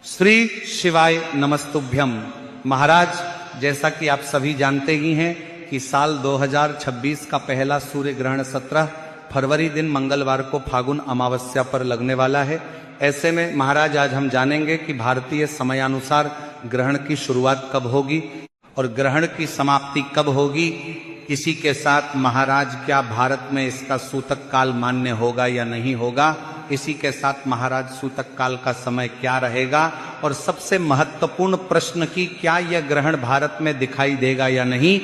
श्री शिवाय नमस्तुभ्यम। महाराज, जैसा कि आप सभी जानते ही हैं कि साल 2026 का पहला सूर्य ग्रहण 17 फरवरी दिन मंगलवार को फागुन अमावस्या पर लगने वाला है। ऐसे में महाराज आज हम जानेंगे कि भारतीय समयानुसार ग्रहण की शुरुआत कब होगी और ग्रहण की समाप्ति कब होगी। इसी के साथ महाराज क्या भारत में इसका सूतक काल मान्य होगा या नहीं होगा। इसी के साथ महाराज सूतक काल का समय क्या रहेगा और सबसे महत्वपूर्ण प्रश्न की क्या यह ग्रहण भारत में दिखाई देगा या नहीं।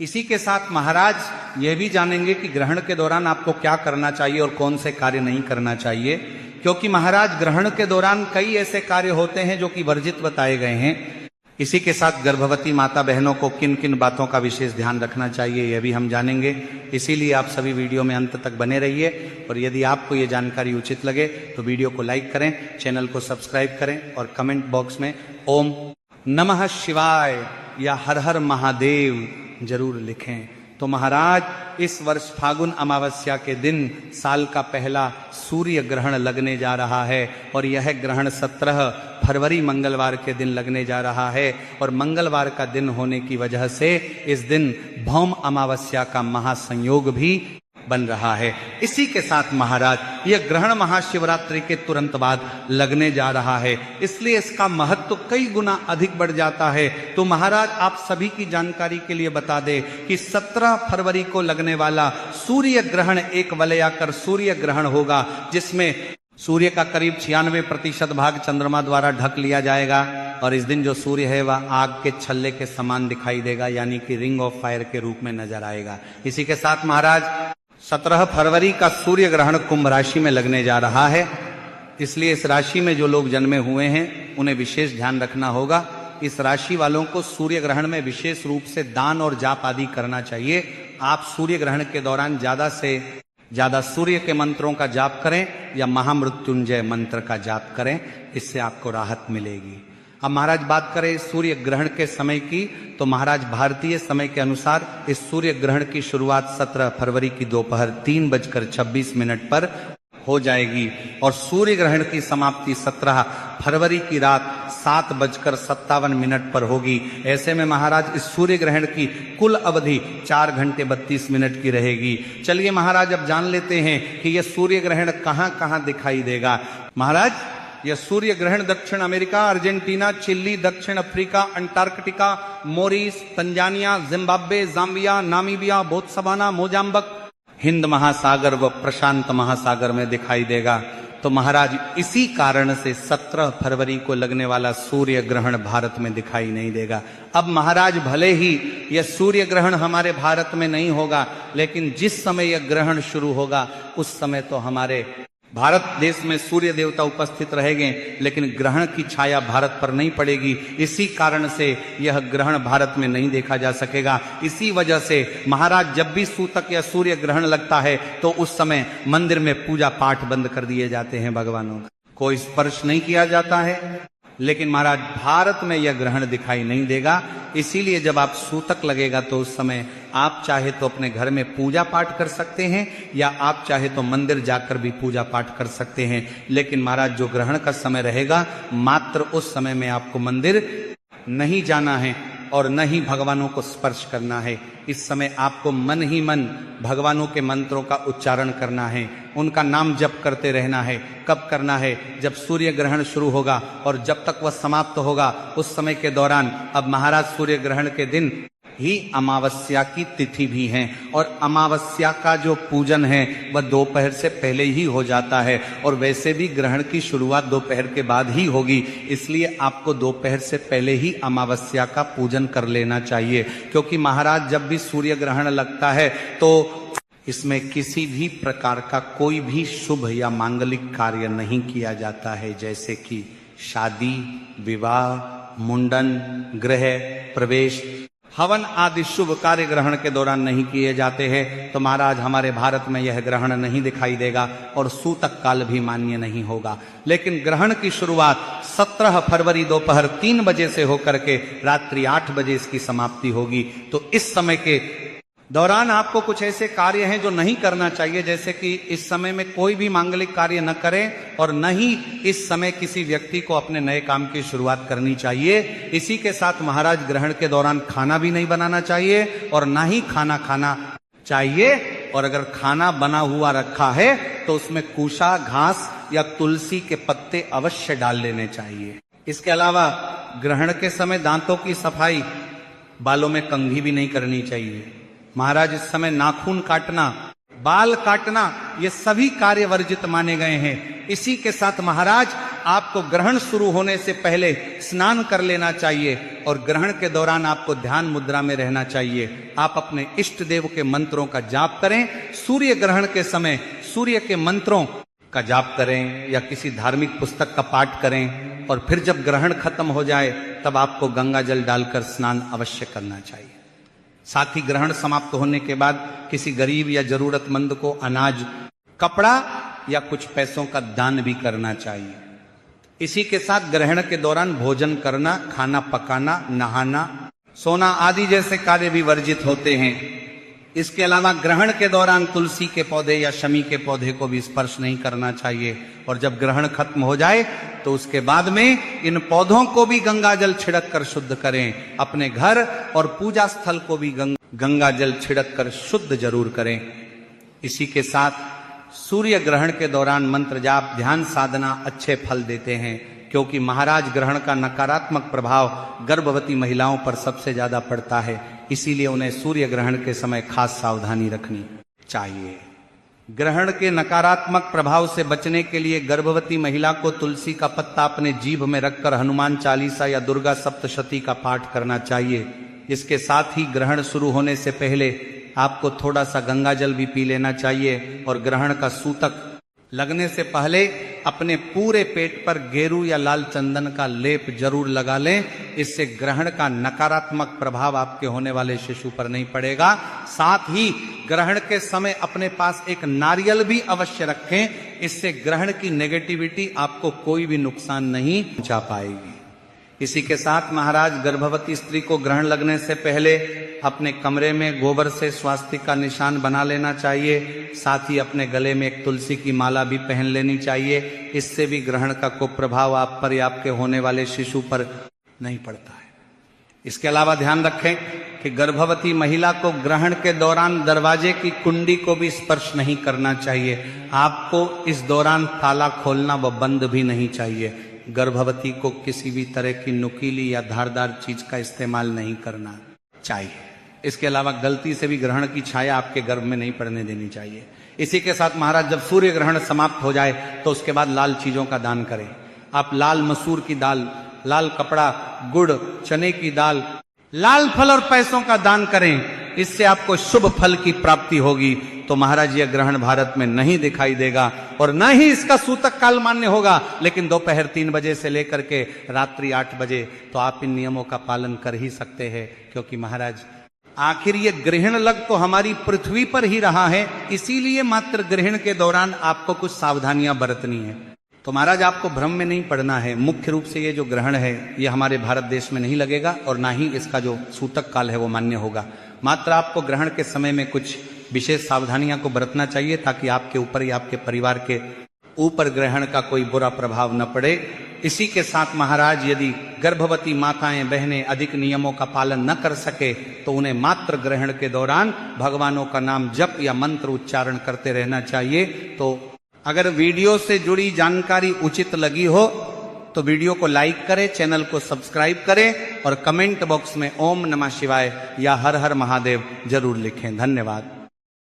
इसी के साथ महाराज यह भी जानेंगे कि ग्रहण के दौरान आपको क्या करना चाहिए और कौन से कार्य नहीं करना चाहिए, क्योंकि महाराज ग्रहण के दौरान कई ऐसे कार्य होते हैं जो कि वर्जित बताए गए हैं। इसी के साथ गर्भवती माता बहनों को किन किन बातों का विशेष ध्यान रखना चाहिए यह भी हम जानेंगे। इसीलिए आप सभी वीडियो में अंत तक बने रहिए और यदि आपको ये जानकारी उचित लगे तो वीडियो को लाइक करें, चैनल को सब्सक्राइब करें और कमेंट बॉक्स में ओम नमः शिवाय या हर हर महादेव जरूर लिखें। तो महाराज इस वर्ष फागुन अमावस्या के दिन साल का पहला सूर्य ग्रहण लगने जा रहा है और यह ग्रहण 17 फरवरी मंगलवार के दिन लगने जा रहा है। और मंगलवार का दिन होने की वजह से इस दिन भौम अमावस्या का महासंयोग भी बन रहा है। इसी के साथ महाराज यह ग्रहण महाशिवरात्रि के तुरंत बाद लगने जा रहा है, इसलिए इसका महत्व कई गुना अधिक बढ़ जाता है। तो महाराज आप सभी की जानकारी के लिए बता दें कि 17 फरवरी को लगने वाला सूर्य ग्रहण एक वलयाकर सूर्य ग्रहण होगा, जिसमें सूर्य का करीब 96% भाग चंद्रमा द्वारा ढक लिया जाएगा और इस दिन जो सूर्य है वह आग के छल्ले के समान दिखाई देगा, यानी कि रिंग ऑफ फायर के रूप में नजर आएगा। इसी के साथ महाराज 17 फरवरी का सूर्य ग्रहण कुंभ राशि में लगने जा रहा है, इसलिए इस राशि में जो लोग जन्मे हुए हैं उन्हें विशेष ध्यान रखना होगा। इस राशि वालों को सूर्य ग्रहण में विशेष रूप से दान और जाप आदि करना चाहिए। आप सूर्य ग्रहण के दौरान ज्यादा से ज्यादा सूर्य के मंत्रों का जाप करें या महामृत्युंजय मंत्र का जाप करें, इससे आपको राहत मिलेगी। अब महाराज बात करें सूर्य ग्रहण के समय की, तो महाराज भारतीय समय के अनुसार इस सूर्य ग्रहण की शुरुआत 17 फरवरी की दोपहर 3:26 पर हो जाएगी और सूर्य ग्रहण की समाप्ति 17 फरवरी की रात 7:57 पर होगी। ऐसे में महाराज इस सूर्य ग्रहण की कुल अवधि 4 घंटे 32 मिनट की रहेगी। चलिए महाराज अब जान लेते हैं कि यह सूर्य ग्रहण कहां कहां दिखाई देगा। महाराज यह सूर्य ग्रहण दक्षिण अमेरिका, अर्जेंटीना, चिली, दक्षिण अफ्रीका, अंटार्कटिका, मोरिस, Tanzania, Zimbabwe, Zambia, Namibia, Botswana, Mozambique, हिंद महासागर व प्रशांत महासागर में दिखाई देगा। तो महाराज इसी कारण से 17 फरवरी को लगने वाला सूर्य ग्रहण भारत में दिखाई नहीं देगा। अब महाराज भले ही यह सूर्य ग्रहण हमारे भारत में नहीं होगा, लेकिन जिस समय यह ग्रहण शुरू होगा उस समय तो हमारे भारत देश में सूर्य देवता उपस्थित रहेंगे, लेकिन ग्रहण की छाया भारत पर नहीं पड़ेगी। इसी कारण से यह ग्रहण भारत में नहीं देखा जा सकेगा। इसी वजह से महाराज जब भी सूतक या सूर्य ग्रहण लगता है तो उस समय मंदिर में पूजा पाठ बंद कर दिए जाते हैं, भगवानों का कोई स्पर्श नहीं किया जाता है। लेकिन महाराज भारत में यह ग्रहण दिखाई नहीं देगा, इसीलिए जब आप सूतक लगेगा तो उस समय आप चाहे तो अपने घर में पूजा पाठ कर सकते हैं या आप चाहे तो मंदिर जाकर भी पूजा पाठ कर सकते हैं। लेकिन महाराज जो ग्रहण का समय रहेगा मात्र उस समय में आपको मंदिर नहीं जाना है और न ही भगवानों को स्पर्श करना है। इस समय आपको मन ही मन भगवानों के मंत्रों का उच्चारण करना है, उनका नाम जप करते रहना है। कब करना है? जब सूर्य ग्रहण शुरू होगा और जब तक वह समाप्त होगा उस समय के दौरान। अब महाराज सूर्य ग्रहण के दिन ही अमावस्या की तिथि भी है और अमावस्या का जो पूजन है वह दोपहर से पहले ही हो जाता है और वैसे भी ग्रहण की शुरुआत दोपहर के बाद ही होगी, इसलिए आपको दोपहर से पहले ही अमावस्या का पूजन कर लेना चाहिए। क्योंकि महाराज जब भी सूर्य ग्रहण लगता है तो इसमें किसी भी प्रकार का कोई भी शुभ या मांगलिक कार्य नहीं किया जाता है, जैसे कि शादी, विवाह, मुंडन, गृह प्रवेश, हवन आदि शुभ कार्य ग्रहण के दौरान नहीं किए जाते हैं। तो महाराज हमारे भारत में यह ग्रहण नहीं दिखाई देगा और सूतक काल भी मान्य नहीं होगा। लेकिन ग्रहण की शुरुआत 17 फरवरी दोपहर 3 बजे से होकर के रात्रि 8 बजे इसकी समाप्ति होगी। तो इस समय के दौरान आपको कुछ ऐसे कार्य हैं जो नहीं करना चाहिए, जैसे कि इस समय में कोई भी मांगलिक कार्य न करें और न ही इस समय किसी व्यक्ति को अपने नए काम की शुरुआत करनी चाहिए। इसी के साथ महाराज ग्रहण के दौरान खाना भी नहीं बनाना चाहिए और न ही खाना खाना चाहिए, और अगर खाना बना हुआ रखा है तो उसमें कूसा, घास या तुलसी के पत्ते अवश्य डाल लेने चाहिए। इसके अलावा ग्रहण के समय दांतों की सफाई, बालों में कंघी भी नहीं करनी चाहिए। महाराज इस समय नाखून काटना, बाल काटना, ये सभी कार्य वर्जित माने गए हैं। इसी के साथ महाराज आपको ग्रहण शुरू होने से पहले स्नान कर लेना चाहिए और ग्रहण के दौरान आपको ध्यान मुद्रा में रहना चाहिए। आप अपने इष्ट देव के मंत्रों का जाप करें। सूर्य ग्रहण के समय सूर्य के मंत्रों का जाप करें या किसी धार्मिक पुस्तक का पाठ करें, और फिर जब ग्रहण खत्म हो जाए तब आपको गंगा जल डालकर स्नान अवश्य करना चाहिए। साथ ही ग्रहण समाप्त होने के बाद किसी गरीब या जरूरतमंद को अनाज, कपड़ा या कुछ पैसों का दान भी करना चाहिए। इसी के साथ ग्रहण के दौरान भोजन करना, खाना पकाना, नहाना, सोना आदि जैसे कार्य भी वर्जित होते हैं। इसके अलावा ग्रहण के दौरान तुलसी के पौधे या शमी के पौधे को भी स्पर्श नहीं करना चाहिए, और जब ग्रहण खत्म हो जाए तो उसके बाद में इन पौधों को भी गंगा जल छिड़क कर शुद्ध करें। अपने घर और पूजा स्थल को भी गंगा जल छिड़क कर शुद्ध जरूर करें। इसी के साथ सूर्य ग्रहण के दौरान मंत्र जाप, ध्यान साधना अच्छे फल देते हैं, क्योंकि महाराज ग्रहण का नकारात्मक प्रभाव गर्भवती महिलाओं पर सबसे ज्यादा पड़ता है। इसीलिए उन्हें सूर्य ग्रहण के समय खास सावधानी रखनी चाहिए। ग्रहण के नकारात्मक प्रभाव से बचने के लिए गर्भवती महिला को तुलसी का पत्ता अपने जीभ में रखकर हनुमान चालीसा या दुर्गा सप्तशती का पाठ करना चाहिए। इसके साथ ही ग्रहण शुरू होने से पहले आपको थोड़ा सा गंगा जल भी पी लेना चाहिए, और ग्रहण का सूतक लगने से पहले अपने पूरे पेट पर गेरू या लाल चंदन का लेप जरूर लगा लें। इससे ग्रहण का नकारात्मक प्रभाव आपके होने वाले शिशु पर नहीं पड़ेगा। साथ ही ग्रहण के समय अपने पास एक नारियल भी अवश्य रखें। इससे ग्रहण की नेगेटिविटी आपको कोई भी नुकसान नहीं पहुंचा पाएगी। इसी के साथ महाराज गर्भवती स्त्री को ग्रहण लगने से पहले अपने कमरे में गोबर से स्वास्तिक का निशान बना लेना चाहिए। साथ ही अपने गले में एक तुलसी की माला भी पहन लेनी चाहिए। इससे भी ग्रहण का कुप्रभाव आप पर या आपके होने वाले शिशु पर नहीं पड़ता है। इसके अलावा ध्यान रखें कि गर्भवती महिला को ग्रहण के दौरान दरवाजे की कुंडी को भी स्पर्श नहीं करना चाहिए। आपको इस दौरान ताला खोलना व बंद भी नहीं चाहिए। गर्भवती को किसी भी तरह की नुकीली या धारदार चीज का इस्तेमाल नहीं करना चाहिए। इसके अलावा गलती से भी ग्रहण की छाया आपके गर्भ में नहीं पड़ने देनी चाहिए। इसी के साथ महाराज जब सूर्य ग्रहण समाप्त हो जाए तो उसके बाद लाल चीजों का दान करें। आप लाल मसूर की दाल, लाल कपड़ा, गुड़, चने की दाल, लाल फल और पैसों का दान करें। इससे आपको शुभ फल की प्राप्ति होगी। तो महाराज यह ग्रहण भारत में नहीं दिखाई देगा और न ही इसका सूतक काल मान्य होगा, लेकिन दोपहर 3 बजे से लेकर के रात्रि 8 बजे तो आप इन नियमों का पालन कर ही सकते हैं, क्योंकि महाराज आखिर ये ग्रहण लग तो हमारी पृथ्वी पर ही रहा है। इसीलिए मात्र ग्रहण के दौरान आपको कुछ सावधानियां बरतनी है। तो महाराज आपको भ्रम में नहीं पड़ना है। मुख्य रूप से ये जो ग्रहण है ये हमारे भारत देश में नहीं लगेगा और ना ही इसका जो सूतक काल है वो मान्य होगा। मात्र आपको ग्रहण के समय में कुछ विशेष सावधानियां को बरतना चाहिए ताकि आपके ऊपर या आपके परिवार के ऊपर ग्रहण का कोई बुरा प्रभाव न पड़े। इसी के साथ महाराज यदि गर्भवती माताएं बहनें अधिक नियमों का पालन न कर सके तो उन्हें मात्र ग्रहण के दौरान भगवानों का नाम जप या मंत्र उच्चारण करते रहना चाहिए। तो अगर वीडियो से जुड़ी जानकारी उचित लगी हो तो वीडियो को लाइक करें, चैनल को सब्सक्राइब करें और कमेंट बॉक्स में ओम नमः शिवाय या हर हर महादेव जरूर लिखें। धन्यवाद।